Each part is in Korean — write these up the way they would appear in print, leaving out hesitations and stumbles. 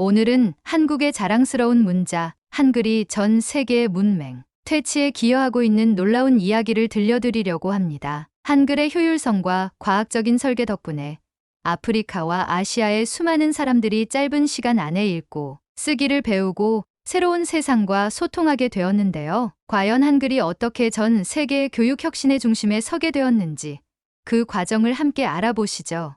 오늘은 한국의 자랑스러운 문자, 한글이 전 세계의 문맹, 퇴치에 기여하고 있는 놀라운 이야기를 들려드리려고 합니다. 한글의 효율성과 과학적인 설계 덕분에 아프리카와 아시아의 수많은 사람들이 짧은 시간 안에 읽고 쓰기를 배우고 새로운 세상과 소통하게 되었는데요. 과연 한글이 어떻게 전 세계의 교육 혁신의 중심에 서게 되었는지 그 과정을 함께 알아보시죠.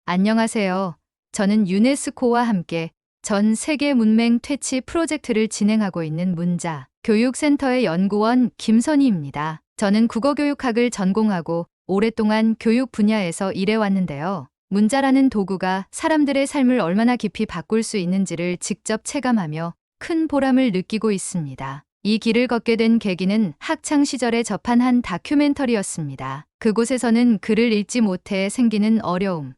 안녕하세요. 저는 유네스코와 함께 전 세계 문맹 퇴치 프로젝트를 진행하고 있는 문자 교육센터의 연구원 김선희입니다. 저는 국어교육학을 전공하고 오랫동안 교육 분야에서 일해왔는데요. 문자라는 도구가 사람들의 삶을 얼마나 깊이 바꿀 수 있는지를 직접 체감하며 큰 보람을 느끼고 있습니다. 이 길을 걷게 된 계기는 학창 시절에 접한 한 다큐멘터리였습니다. 그곳에서는 글을 읽지 못해 생기는 어려움,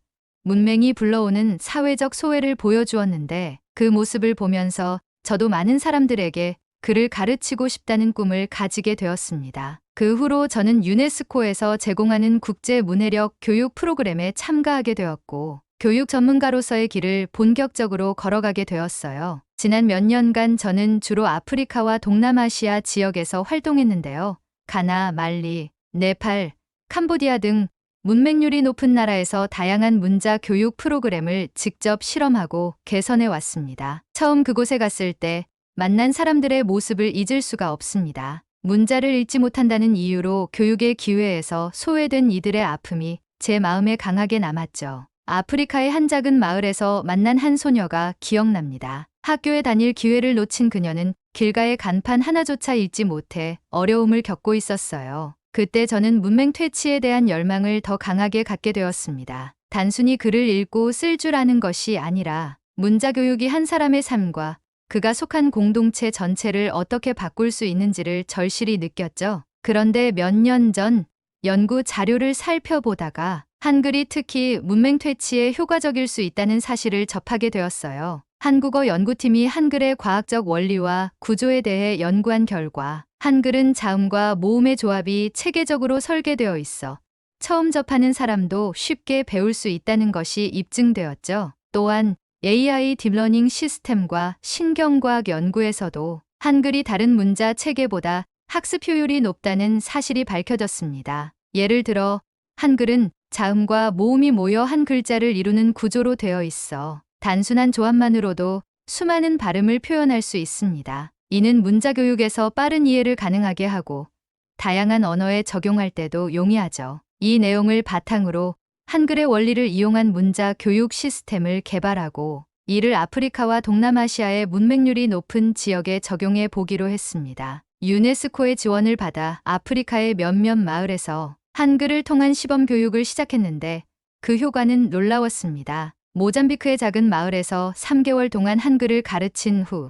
문맹이 불러오는 사회적 소외를 보여주었는데 그 모습을 보면서 저도 많은 사람들에게 글을 가르치고 싶다는 꿈을 가지게 되었습니다. 그 후로 저는 유네스코에서 제공하는 국제 문해력 교육 프로그램에 참가하게 되었고 교육 전문가로서의 길을 본격적으로 걸어가게 되었어요. 지난 몇 년간 저는 주로 아프리카와 동남아시아 지역에서 활동했는데요. 가나, 말리, 네팔, 캄보디아 등 문맹률이 높은 나라에서 다양한 문자 교육 프로그램을 직접 실험하고 개선해 왔습니다. 처음 그곳에 갔을 때 만난 사람들의 모습을 잊을 수가 없습니다. 문자를 읽지 못한다는 이유로 교육의 기회에서 소외된 이들의 아픔이 제 마음에 강하게 남았죠. 아프리카의 한 작은 마을에서 만난 한 소녀가 기억납니다. 학교에 다닐 기회를 놓친 그녀는 길가의 간판 하나조차 읽지 못해 어려움을 겪고 있었어요. 그때 저는 문맹 퇴치에 대한 열망을 더 강하게 갖게 되었습니다. 단순히 글을 읽고 쓸 줄 아는 것이 아니라 문자 교육이 한 사람의 삶과 그가 속한 공동체 전체를 어떻게 바꿀 수 있는지를 절실히 느꼈죠. 그런데 몇 년 전 연구 자료를 살펴보다가 한글이 특히 문맹 퇴치에 효과적일 수 있다는 사실을 접하게 되었어요. 한국어 연구팀이 한글의 과학적 원리와 구조에 대해 연구한 결과 한글은 자음과 모음의 조합이 체계적으로 설계되어 있어 처음 접하는 사람도 쉽게 배울 수 있다는 것이 입증되었죠. 또한 AI 딥러닝 시스템과 신경과학 연구에서도 한글이 다른 문자 체계보다 학습 효율이 높다는 사실이 밝혀졌습니다. 예를 들어 한글은 자음과 모음이 모여 한 글자를 이루는 구조로 되어 있어 단순한 조합만으로도 수많은 발음을 표현할 수 있습니다. 이는 문자 교육에서 빠른 이해를 가능하게 하고 다양한 언어에 적용할 때도 용이하죠. 이 내용을 바탕으로 한글의 원리를 이용한 문자 교육 시스템을 개발하고 이를 아프리카와 동남아시아의 문맹률이 높은 지역에 적용해 보기로 했습니다. 유네스코의 지원을 받아 아프리카의 몇몇 마을에서 한글을 통한 시범 교육을 시작했는데 그 효과는 놀라웠습니다. 모잠비크의 작은 마을에서 3개월 동안 한글을 가르친 후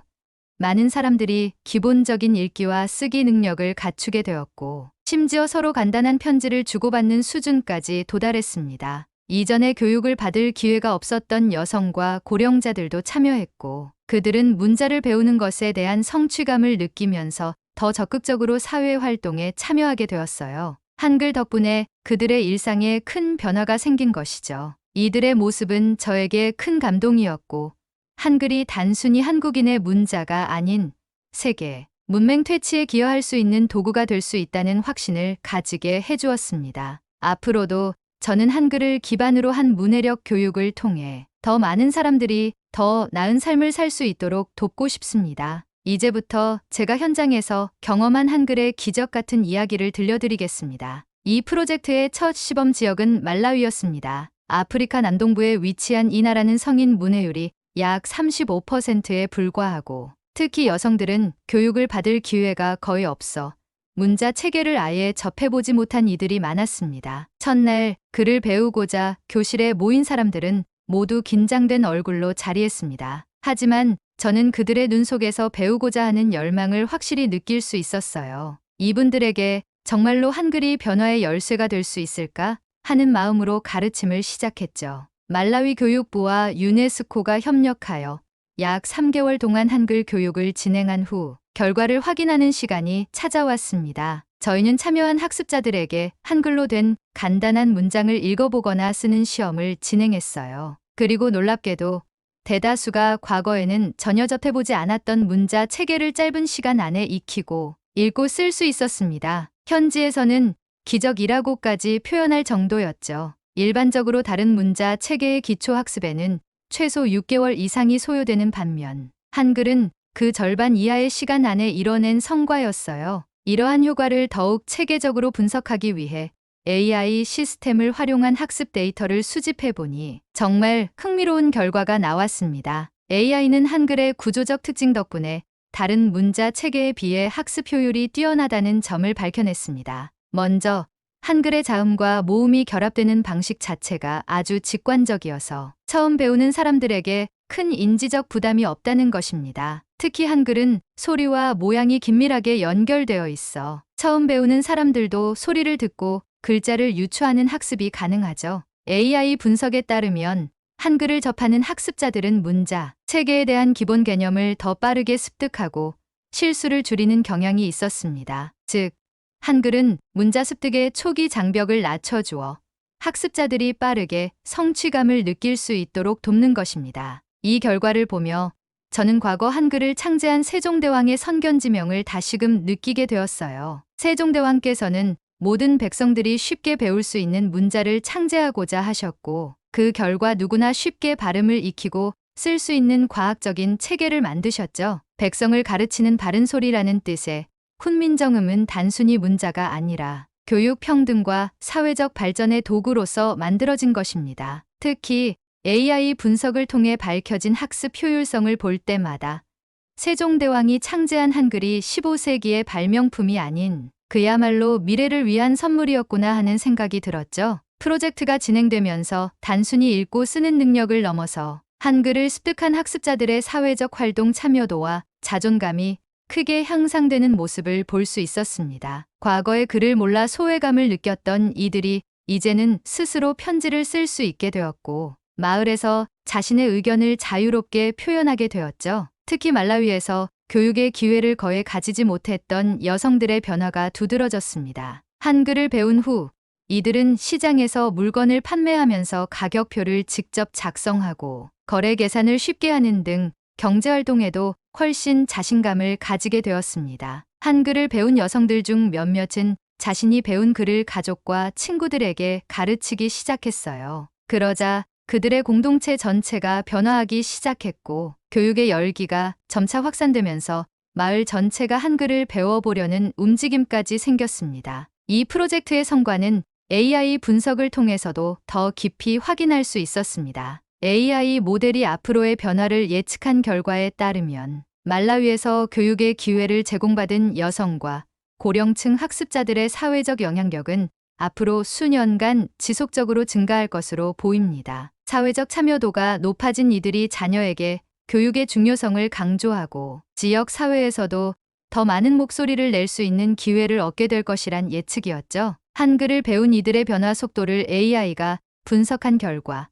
많은 사람들이 기본적인 읽기와 쓰기 능력을 갖추게 되었고 심지어 서로 간단한 편지를 주고받는 수준까지 도달했습니다. 이전에 교육을 받을 기회가 없었던 여성과 고령자들도 참여했고 그들은 문자를 배우는 것에 대한 성취감을 느끼면서 더 적극적으로 사회 활동에 참여하게 되었어요. 한글 덕분에 그들의 일상에 큰 변화가 생긴 것이죠. 이들의 모습은 저에게 큰 감동이었고 한글이 단순히 한국인의 문자가 아닌 세계 문맹 퇴치에 기여할 수 있는 도구가 될 수 있다는 확신을 가지게 해주었습니다. 앞으로도 저는 한글을 기반으로 한 문해력 교육을 통해 더 많은 사람들이 더 나은 삶을 살 수 있도록 돕고 싶습니다. 이제부터 제가 현장에서 경험한 한글의 기적 같은 이야기를 들려드리겠습니다. 이 프로젝트의 첫 시범 지역은 말라위였습니다. 아프리카 남동부에 위치한 이 나라는 성인 문해율이 약 35%에 불과하고 특히 여성들은 교육을 받을 기회가 거의 없어 문자 체계를 아예 접해보지 못한 이들이 많았습니다. 첫날 글을 배우고자 교실에 모인 사람들은 모두 긴장된 얼굴로 자리했습니다. 하지만 저는 그들의 눈 속에서 배우고자 하는 열망을 확실히 느낄 수 있었어요. 이분들에게 정말로 한글이 변화의 열쇠가 될 수 있을까 하는 마음으로 가르침을 시작했죠. 말라위 교육부와 유네스코가 협력하여 약 3개월 동안 한글 교육을 진행한 후 결과를 확인하는 시간이 찾아왔습니다. 저희는 참여한 학습자들에게 한글로 된 간단한 문장을 읽어보거나 쓰는 시험을 진행했어요. 그리고 놀랍게도 대다수가 과거에는 전혀 접해보지 않았던 문자 체계를 짧은 시간 안에 익히고 읽고 쓸 수 있었습니다. 현지에서는 기적이라고까지 표현할 정도였죠. 일반적으로 다른 문자 체계의 기초 학습에는 최소 6개월 이상이 소요되는 반면 한글은 그 절반 이하의 시간 안에 이뤄낸 성과였어요. 이러한 효과를 더욱 체계적으로 분석하기 위해 AI 시스템을 활용한 학습 데이터를 수집해보니 정말 흥미로운 결과가 나왔습니다. AI는 한글의 구조적 특징 덕분에 다른 문자 체계에 비해 학습 효율이 뛰어나다는 점을 밝혀냈습니다. 먼저 한글의 자음과 모음이 결합되는 방식 자체가 아주 직관적이어서 처음 배우는 사람들에게 큰 인지적 부담이 없다는 것입니다. 특히 한글은 소리와 모양이 긴밀하게 연결되어 있어 처음 배우는 사람들도 소리를 듣고 글자를 유추하는 학습이 가능하죠. AI 분석에 따르면 한글을 접하는 학습자들은 문자, 체계에 대한 기본 개념을 더 빠르게 습득하고 실수를 줄이는 경향이 있었습니다. 즉, 한글은 문자 습득의 초기 장벽을 낮춰주어 학습자들이 빠르게 성취감을 느낄 수 있도록 돕는 것입니다. 이 결과를 보며 저는 과거 한글을 창제한 세종대왕의 선견지명을 다시금 느끼게 되었어요. 세종대왕께서는 모든 백성들이 쉽게 배울 수 있는 문자를 창제하고자 하셨고 그 결과 누구나 쉽게 발음을 익히고 쓸 수 있는 과학적인 체계를 만드셨죠. 백성을 가르치는 바른 소리라는 뜻의 훈민정음은 단순히 문자가 아니라 교육 평등과 사회적 발전의 도구로서 만들어진 것입니다. 특히 AI 분석을 통해 밝혀진 학습 효율성을 볼 때마다 세종대왕이 창제한 한글이 15세기의 발명품이 아닌 그야말로 미래를 위한 선물이었구나 하는 생각이 들었죠. 프로젝트가 진행되면서 단순히 읽고 쓰는 능력을 넘어서 한글을 습득한 학습자들의 사회적 활동 참여도와 자존감이 크게 향상되는 모습을 볼 수 있었습니다. 과거에 글을 몰라 소외감을 느꼈던 이들이 이제는 스스로 편지를 쓸 수 있게 되었고 마을에서 자신의 의견을 자유롭게 표현하게 되었죠. 특히 말라위에서 교육의 기회를 거의 가지지 못했던 여성들의 변화가 두드러졌습니다. 한글을 배운 후 이들은 시장에서 물건을 판매하면서 가격표를 직접 작성하고 거래 계산을 쉽게 하는 등 경제활동에도 훨씬 자신감을 가지게 되었습니다. 한글을 배운 여성들 중 몇몇은 자신이 배운 글을 가족과 친구들에게 가르치기 시작했어요. 그러자 그들의 공동체 전체가 변화하기 시작했고 교육의 열기가 점차 확산되면서 마을 전체가 한글을 배워보려는 움직임까지 생겼습니다. 이 프로젝트의 성과는 AI 분석을 통해서도 더 깊이 확인할 수 있었습니다. AI 모델이 앞으로의 변화를 예측한 결과에 따르면 말라위에서 교육의 기회를 제공받은 여성과 고령층 학습자들의 사회적 영향력은 앞으로 수년간 지속적으로 증가할 것으로 보입니다. 사회적 참여도가 높아진 이들이 자녀에게 교육의 중요성을 강조하고 지역 사회에서도 더 많은 목소리를 낼 수 있는 기회를 얻게 될 것이란 예측이었죠. 한글을 배운 이들의 변화 속도를 AI가 분석한 결과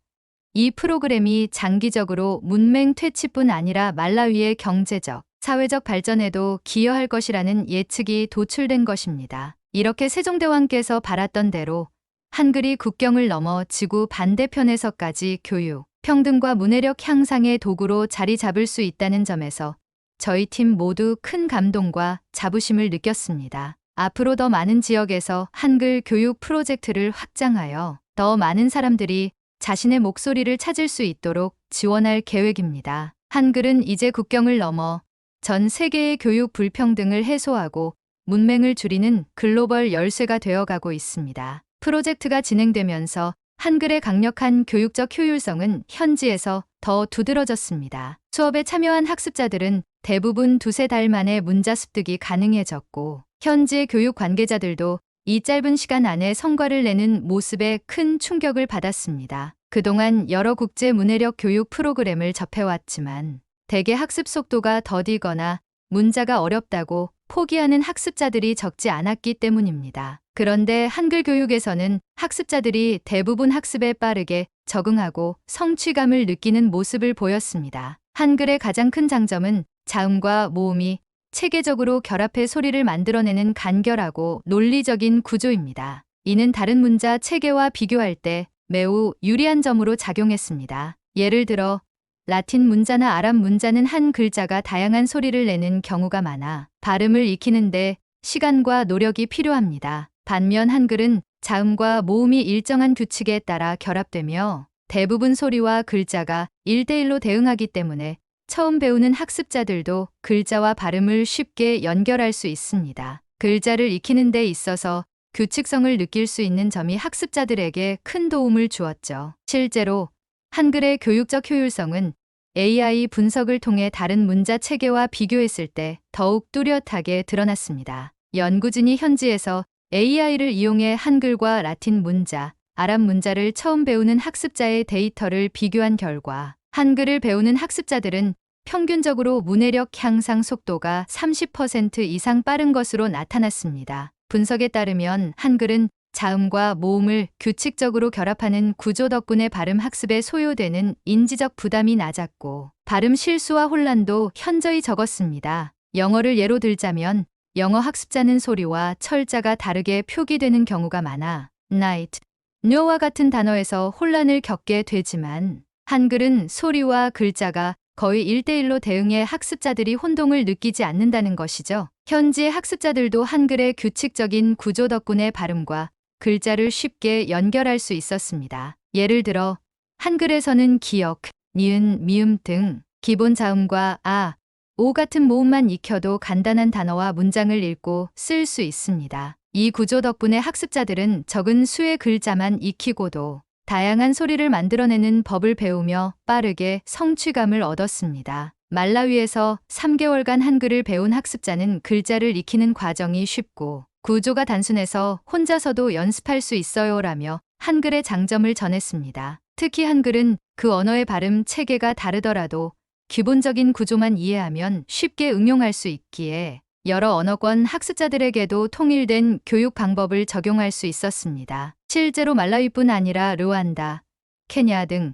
이 프로그램이 장기적으로 문맹 퇴치뿐 아니라 말라위의 경제적, 사회적 발전에도 기여할 것이라는 예측이 도출된 것입니다. 이렇게 세종대왕께서 바랐던 대로 한글이 국경을 넘어 지구 반대편에서까지 교육, 평등과 문해력 향상의 도구로 자리 잡을 수 있다는 점에서 저희 팀 모두 큰 감동과 자부심을 느꼈습니다. 앞으로 더 많은 지역에서 한글 교육 프로젝트를 확장하여 더 많은 사람들이 자신의 목소리를 찾을 수 있도록 지원할 계획입니다. 한글은 이제 국경을 넘어 전 세계의 교육 불평등을 해소하고 문맹을 줄이는 글로벌 열쇠가 되어가고 있습니다. 프로젝트가 진행되면서 한글의 강력한 교육적 효율성은 현지에서 더 두드러졌습니다. 수업에 참여한 학습자들은 대부분 두세 달 만에 문자 습득이 가능해졌고 현지의 교육 관계자들도 이 짧은 시간 안에 성과를 내는 모습에 큰 충격을 받았습니다. 그동안 여러 국제 문해력 교육 프로그램을 접해왔지만 대개 학습 속도가 더디거나 문자가 어렵다고 포기하는 학습자들이 적지 않았기 때문입니다. 그런데 한글 교육에서는 학습자들이 대부분 학습에 빠르게 적응하고 성취감을 느끼는 모습을 보였습니다. 한글의 가장 큰 장점은 자음과 모음이 체계적으로 결합해 소리를 만들어내는 간결하고 논리적인 구조입니다. 이는 다른 문자 체계와 비교할 때 매우 유리한 점으로 작용했습니다. 예를 들어 라틴 문자나 아랍 문자는 한 글자가 다양한 소리를 내는 경우가 많아 발음을 익히는데 시간과 노력이 필요합니다. 반면 한글은 자음과 모음이 일정한 규칙에 따라 결합되며 대부분 소리와 글자가 1대1로 대응하기 때문에 처음 배우는 학습자들도 글자와 발음을 쉽게 연결할 수 있습니다. 글자를 익히는 데 있어서 규칙성을 느낄 수 있는 점이 학습자들에게 큰 도움을 주었죠. 실제로 한글의 교육적 효율성은 AI 분석을 통해 다른 문자 체계와 비교했을 때 더욱 뚜렷하게 드러났습니다. 연구진이 현지에서 AI를 이용해 한글과 라틴 문자, 아랍 문자를 처음 배우는 학습자의 데이터를 비교한 결과 한글을 배우는 학습자들은 평균적으로 문해력 향상 속도가 30% 이상 빠른 것으로 나타났습니다. 분석에 따르면 한글은 자음과 모음을 규칙적으로 결합하는 구조 덕분에 발음 학습에 소요되는 인지적 부담이 낮았고 발음 실수와 혼란도 현저히 적었습니다. 영어를 예로 들자면 영어 학습자는 소리와 철자가 다르게 표기되는 경우가 많아 night, know와 같은 단어에서 혼란을 겪게 되지만 한글은 소리와 글자가 거의 1대1로 대응해 학습자들이 혼동을 느끼지 않는다는 것이죠. 현지의 학습자들도 한글의 규칙적인 구조 덕분에 발음과 글자를 쉽게 연결할 수 있었습니다. 예를 들어 한글에서는 기역, 니은, 미음 등 기본 자음과 아, 오 같은 모음만 익혀도 간단한 단어와 문장을 읽고 쓸 수 있습니다. 이 구조 덕분에 학습자들은 적은 수의 글자만 익히고도 다양한 소리를 만들어내는 법을 배우며 빠르게 성취감을 얻었습니다. 말라위에서 3개월간 한글을 배운 학습자는 글자를 익히는 과정이 쉽고 구조가 단순해서 혼자서도 연습할 수 있어요라며 한글의 장점을 전했습니다. 특히 한글은 그 언어의 발음 체계가 다르더라도 기본적인 구조만 이해하면 쉽게 응용할 수 있기에 여러 언어권 학습자들에게도 통일된 교육 방법을 적용할 수 있었습니다. 실제로 말라위뿐 아니라 르완다, 케냐 등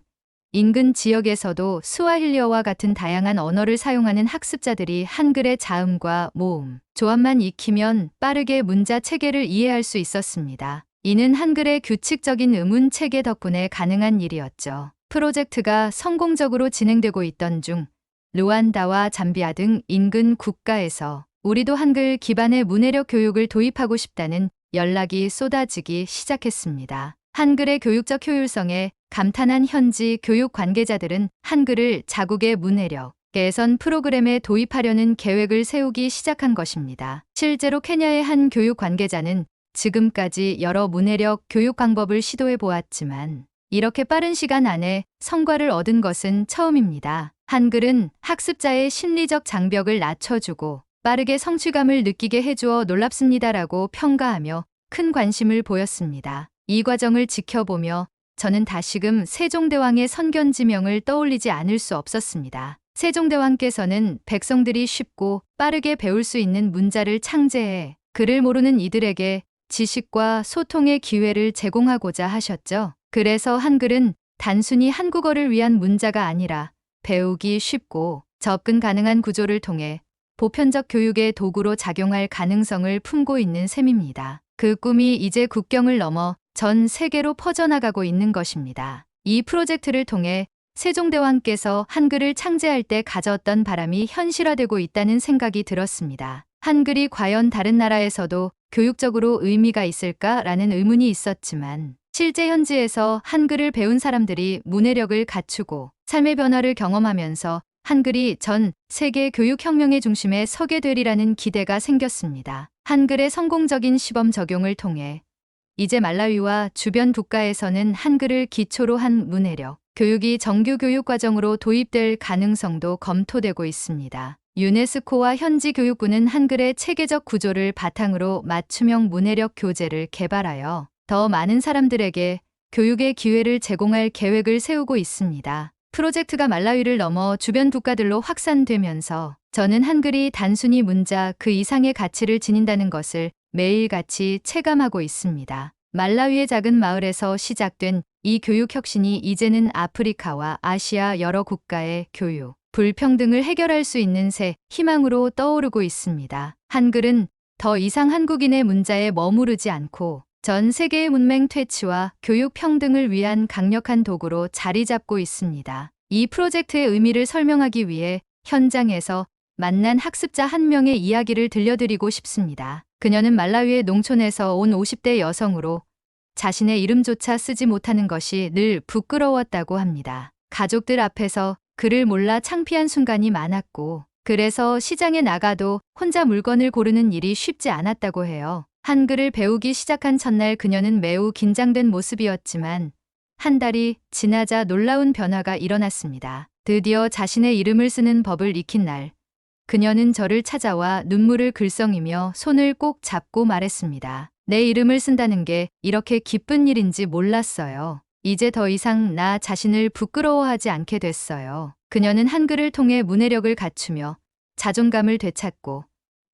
인근 지역에서도 스와힐리어와 같은 다양한 언어를 사용하는 학습자들이 한글의 자음과 모음, 조합만 익히면 빠르게 문자 체계를 이해할 수 있었습니다. 이는 한글의 규칙적인 음운 체계 덕분에 가능한 일이었죠. 프로젝트가 성공적으로 진행되고 있던 중 르완다와 잠비아 등 인근 국가에서 우리도 한글 기반의 문해력 교육을 도입하고 싶다는 연락이 쏟아지기 시작했습니다. 한글의 교육적 효율성에 감탄한 현지 교육 관계자들은 한글을 자국의 문해력 개선 프로그램에 도입하려는 계획을 세우기 시작한 것입니다. 실제로 케냐의 한 교육 관계자는 지금까지 여러 문해력 교육 방법을 시도해 보았지만 이렇게 빠른 시간 안에 성과를 얻은 것은 처음입니다. 한글은 학습자의 심리적 장벽을 낮춰주고 빠르게 성취감을 느끼게 해주어 놀랍습니다라고 평가하며 큰 관심을 보였습니다. 이 과정을 지켜보며 저는 다시금 세종대왕의 선견지명을 떠올리지 않을 수 없었습니다. 세종대왕께서는 백성들이 쉽고 빠르게 배울 수 있는 문자를 창제해 글을 모르는 이들에게 지식과 소통의 기회를 제공하고자 하셨죠. 그래서 한글은 단순히 한국어를 위한 문자가 아니라 배우기 쉽고 접근 가능한 구조를 통해 보편적 교육의 도구로 작용할 가능성을 품고 있는 셈입니다. 그 꿈이 이제 국경을 넘어 전 세계로 퍼져나가고 있는 것입니다. 이 프로젝트를 통해 세종대왕께서 한글을 창제할 때 가졌던 바람이 현실화되고 있다는 생각이 들었습니다. 한글이 과연 다른 나라에서도 교육적으로 의미가 있을까라는 의문이 있었지만 실제 현지에서 한글을 배운 사람들이 문해력을 갖추고 삶의 변화를 경험하면서 한글이 전 세계 교육혁명의 중심에 서게 되리라는 기대가 생겼습니다. 한글의 성공적인 시범 적용을 통해 이제 말라위와 주변 국가에서는 한글을 기초로 한 문해력 교육이 정규 교육과정으로 도입될 가능성도 검토되고 있습니다. 유네스코와 현지 교육부는 한글의 체계적 구조를 바탕으로 맞춤형 문해력 교재를 개발하여 더 많은 사람들에게 교육의 기회를 제공할 계획을 세우고 있습니다. 프로젝트가 말라위를 넘어 주변 국가들로 확산되면서 저는 한글이 단순히 문자 그 이상의 가치를 지닌다는 것을 매일같이 체감하고 있습니다. 말라위의 작은 마을에서 시작된 이 교육 혁신이 이제는 아프리카와 아시아 여러 국가의 교육, 불평등을 해결할 수 있는 새 희망으로 떠오르고 있습니다. 한글은 더 이상 한국인의 문자에 머무르지 않고 전 세계의 문맹 퇴치와 교육 평등을 위한 강력한 도구로 자리 잡고 있습니다. 이 프로젝트의 의미를 설명하기 위해 현장에서 만난 학습자 한 명의 이야기를 들려드리고 싶습니다. 그녀는 말라위의 농촌에서 온 50대 여성으로 자신의 이름조차 쓰지 못하는 것이 늘 부끄러웠다고 합니다. 가족들 앞에서 그를 몰라 창피한 순간이 많았고, 그래서 시장에 나가도 혼자 물건을 고르는 일이 쉽지 않았다고 해요. 한글을 배우기 시작한 첫날 그녀는 매우 긴장된 모습이었지만 한 달이 지나자 놀라운 변화가 일어났습니다. 드디어 자신의 이름을 쓰는 법을 익힌 날, 그녀는 저를 찾아와 눈물을 글썽이며 손을 꼭 잡고 말했습니다. 내 이름을 쓴다는 게 이렇게 기쁜 일인지 몰랐어요. 이제 더 이상 나 자신을 부끄러워하지 않게 됐어요. 그녀는 한글을 통해 문해력을 갖추며 자존감을 되찾고,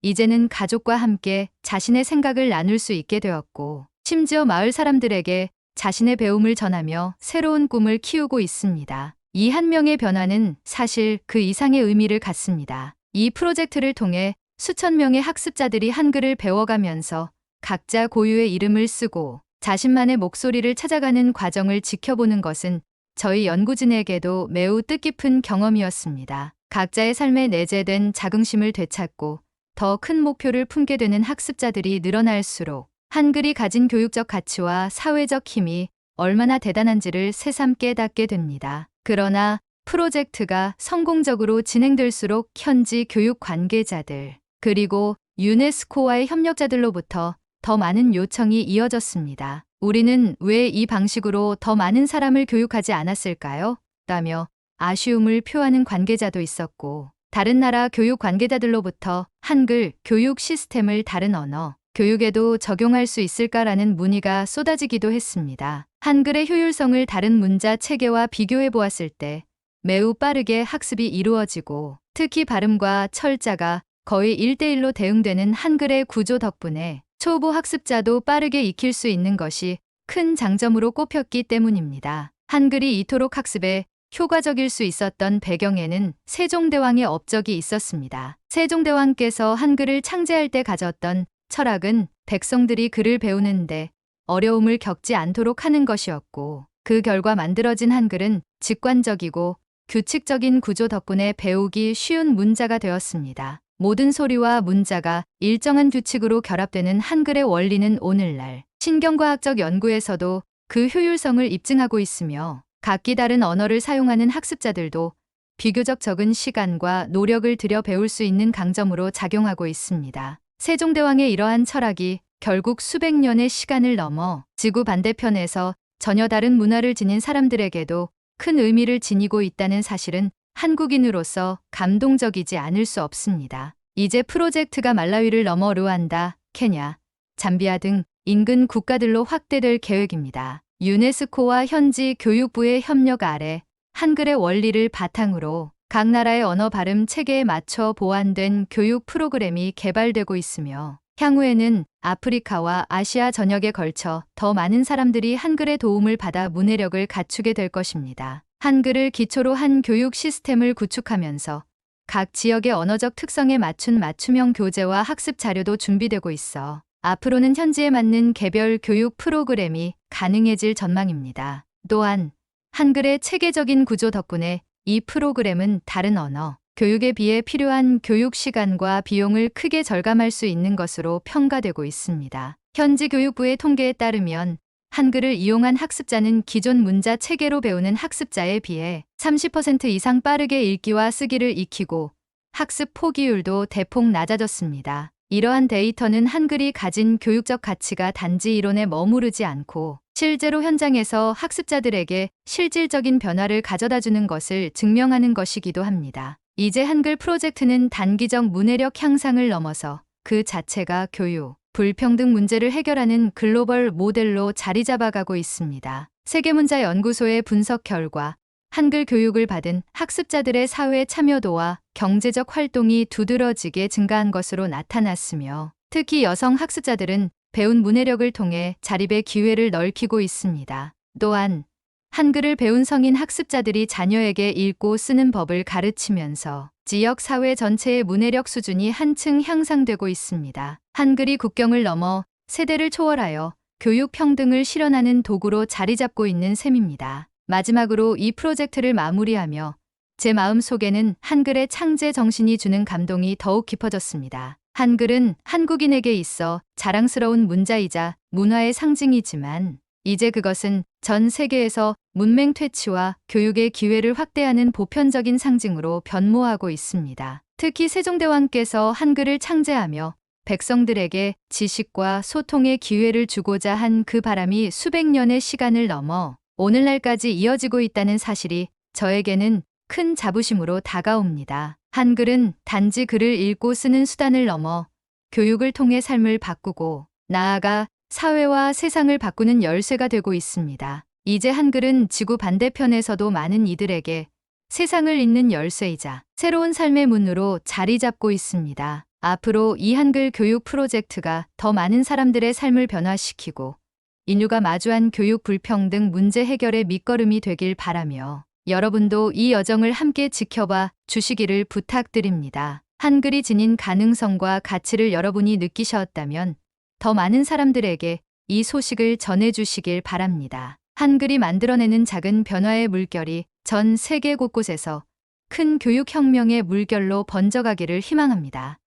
이제는 가족과 함께 자신의 생각을 나눌 수 있게 되었고, 심지어 마을 사람들에게 자신의 배움을 전하며 새로운 꿈을 키우고 있습니다. 이 한 명의 변화는 사실 그 이상의 의미를 갖습니다. 이 프로젝트를 통해 수천 명의 학습자들이 한글을 배워가면서 각자 고유의 이름을 쓰고 자신만의 목소리를 찾아가는 과정을 지켜보는 것은 저희 연구진에게도 매우 뜻깊은 경험이었습니다. 각자의 삶에 내재된 자긍심을 되찾고 더 큰 목표를 품게 되는 학습자들이 늘어날수록 한글이 가진 교육적 가치와 사회적 힘이 얼마나 대단한지를 새삼 깨닫게 됩니다. 그러나 프로젝트가 성공적으로 진행될수록 현지 교육 관계자들, 그리고 유네스코와의 협력자들로부터 더 많은 요청이 이어졌습니다. 우리는 왜 이 방식으로 더 많은 사람을 교육하지 않았을까요? 라며 아쉬움을 표하는 관계자도 있었고, 다른 나라 교육 관계자들로부터 한글 교육 시스템을 다른 언어 교육에도 적용할 수 있을까라는 문의가 쏟아지기도 했습니다. 한글의 효율성을 다른 문자 체계와 비교해 보았을 때 매우 빠르게 학습이 이루어지고, 특히 발음과 철자가 거의 1대1로 대응되는 한글의 구조 덕분에 초보 학습자도 빠르게 익힐 수 있는 것이 큰 장점으로 꼽혔기 때문입니다. 한글이 이토록 학습에 효과적일 수 있었던 배경에는 세종대왕의 업적이 있었습니다. 세종대왕께서 한글을 창제할 때 가졌던 철학은 백성들이 글을 배우는데 어려움을 겪지 않도록 하는 것이었고, 그 결과 만들어진 한글은 직관적이고 규칙적인 구조 덕분에 배우기 쉬운 문자가 되었습니다. 모든 소리와 문자가 일정한 규칙으로 결합되는 한글의 원리는 오늘날 신경과학적 연구에서도 그 효율성을 입증하고 있으며, 각기 다른 언어를 사용하는 학습자들도 비교적 적은 시간과 노력을 들여 배울 수 있는 강점으로 작용하고 있습니다. 세종대왕의 이러한 철학이 결국 수백 년의 시간을 넘어 지구 반대편에서 전혀 다른 문화를 지닌 사람들에게도 큰 의미를 지니고 있다는 사실은 한국인으로서 감동적이지 않을 수 없습니다. 이제 프로젝트가 말라위를 넘어 루안다, 케냐, 잠비아 등 인근 국가들로 확대될 계획입니다. 유네스코와 현지 교육부의 협력 아래 한글의 원리를 바탕으로 각 나라의 언어 발음 체계에 맞춰 보완된 교육 프로그램이 개발되고 있으며, 향후에는 아프리카와 아시아 전역에 걸쳐 더 많은 사람들이 한글의 도움을 받아 문해력을 갖추게 될 것입니다. 한글을 기초로 한 교육 시스템을 구축하면서 각 지역의 언어적 특성에 맞춘 맞춤형 교재와 학습 자료도 준비되고 있어 앞으로는 현지에 맞는 개별 교육 프로그램이 가능해질 전망입니다. 또한 한글의 체계적인 구조 덕분에 이 프로그램은 다른 언어 교육에 비해 필요한 교육 시간과 비용을 크게 절감할 수 있는 것으로 평가되고 있습니다. 현지 교육부의 통계에 따르면 한글을 이용한 학습자는 기존 문자 체계로 배우는 학습자에 비해 30% 이상 빠르게 읽기와 쓰기를 익히고 학습 포기율도 대폭 낮아졌습니다. 이러한 데이터는 한글이 가진 교육적 가치가 단지 이론에 머무르지 않고 실제로 현장에서 학습자들에게 실질적인 변화를 가져다주는 것을 증명하는 것이기도 합니다. 이제 한글 프로젝트는 단기적 문해력 향상을 넘어서 그 자체가 교육, 불평등 문제를 해결하는 글로벌 모델로 자리 잡아가고 있습니다. 세계문자연구소의 분석 결과 한글 교육을 받은 학습자들의 사회 참여도와 경제적 활동이 두드러지게 증가한 것으로 나타났으며, 특히 여성 학습자들은 배운 문해력을 통해 자립의 기회를 넓히고 있습니다. 또한 한글을 배운 성인 학습자들이 자녀에게 읽고 쓰는 법을 가르치면서 지역 사회 전체의 문해력 수준이 한층 향상되고 있습니다. 한글이 국경을 넘어 세대를 초월하여 교육 평등을 실현하는 도구로 자리 잡고 있는 셈입니다. 마지막으로 이 프로젝트를 마무리하며 제 마음 속에는 한글의 창제 정신이 주는 감동이 더욱 깊어졌습니다. 한글은 한국인에게 있어 자랑스러운 문자이자 문화의 상징이지만 이제 그것은 전 세계에서 문맹 퇴치와 교육의 기회를 확대하는 보편적인 상징으로 변모하고 있습니다. 특히 세종대왕께서 한글을 창제하며 백성들에게 지식과 소통의 기회를 주고자 한 그 바람이 수백 년의 시간을 넘어 오늘날까지 이어지고 있다는 사실이 저에게는 큰 자부심으로 다가옵니다. 한글은 단지 글을 읽고 쓰는 수단을 넘어 교육을 통해 삶을 바꾸고 나아가 사회와 세상을 바꾸는 열쇠가 되고 있습니다. 이제 한글은 지구 반대편에서도 많은 이들에게 세상을 잇는 열쇠이자 새로운 삶의 문으로 자리 잡고 있습니다. 앞으로 이 한글 교육 프로젝트가 더 많은 사람들의 삶을 변화시키고 인류가 마주한 교육 불평등 문제 해결의 밑거름이 되길 바라며 여러분도 이 여정을 함께 지켜봐 주시기를 부탁드립니다. 한글이 지닌 가능성과 가치를 여러분이 느끼셨다면 더 많은 사람들에게 이 소식을 전해주시길 바랍니다. 한글이 만들어내는 작은 변화의 물결이 전 세계 곳곳에서 큰 교육혁명의 물결로 번져가기를 희망합니다.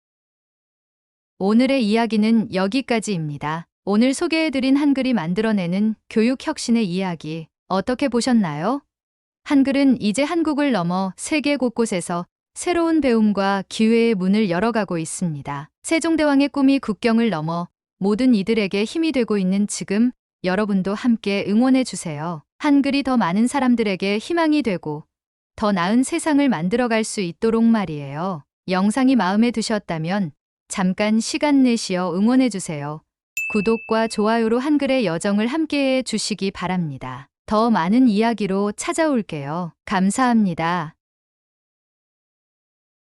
오늘의 이야기는 여기까지입니다. 오늘 소개해드린 한글이 만들어내는 교육혁신의 이야기 어떻게 보셨나요? 한글은 이제 한국을 넘어 세계 곳곳에서 새로운 배움과 기회의 문을 열어가고 있습니다. 세종대왕의 꿈이 국경을 넘어 모든 이들에게 힘이 되고 있는 지금 여러분도 함께 응원해주세요. 한글이 더 많은 사람들에게 희망이 되고 더 나은 세상을 만들어갈 수 있도록 말이에요. 영상이 마음에 드셨다면 잠깐 시간 내시어 응원해주세요. 구독과 좋아요로 한글의 여정을 함께해 주시기 바랍니다. 더 많은 이야기로 찾아올게요. 감사합니다.